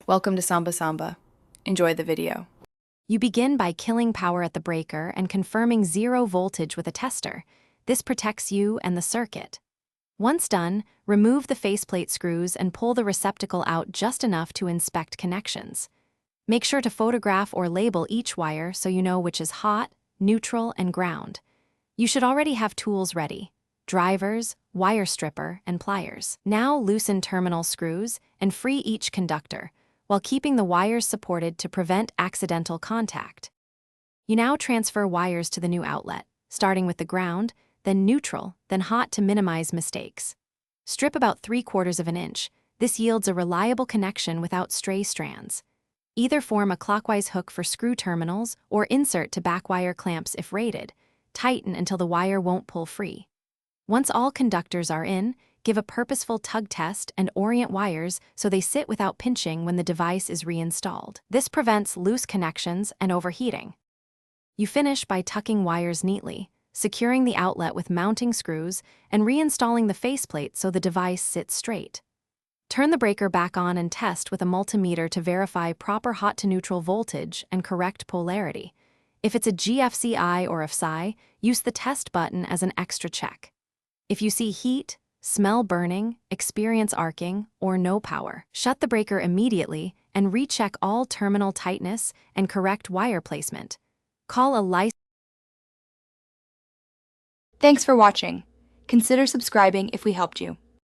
Welcome to Samba Samba. Enjoy the video. You begin by killing power at the breaker and confirming 0 voltage with a tester. This protects you and the circuit. Once done, remove the faceplate screws and pull the receptacle out just enough to inspect connections. Make sure to photograph or label each wire so you know which is hot, neutral, and ground. You should already have tools ready: drivers, wire stripper, and pliers. Now loosen terminal screws and free each conductor, while keeping the wires supported to prevent accidental contact. You now transfer wires to the new outlet, starting with the ground, then neutral, then hot to minimize mistakes. Strip about 3/4 of an inch. This yields a reliable connection without stray strands. Either form a clockwise hook for screw terminals or insert to backwire clamps if rated. Tighten until the wire won't pull free. Once all conductors are in, give a purposeful tug test and orient wires so they sit without pinching when the device is reinstalled. This prevents loose connections and overheating. You finish by tucking wires neatly, securing the outlet with mounting screws, and reinstalling the faceplate so the device sits straight. Turn the breaker back on and test with a multimeter to verify proper hot-to-neutral voltage and correct polarity. If it's a GFCI or a FSI, use the test button as an extra check. If you see heat, smell burning, experience arcing, or no power, shut the breaker immediately and recheck all terminal tightness and correct wire placement. Call a licensed. Thanks for watching. Consider subscribing if we helped you.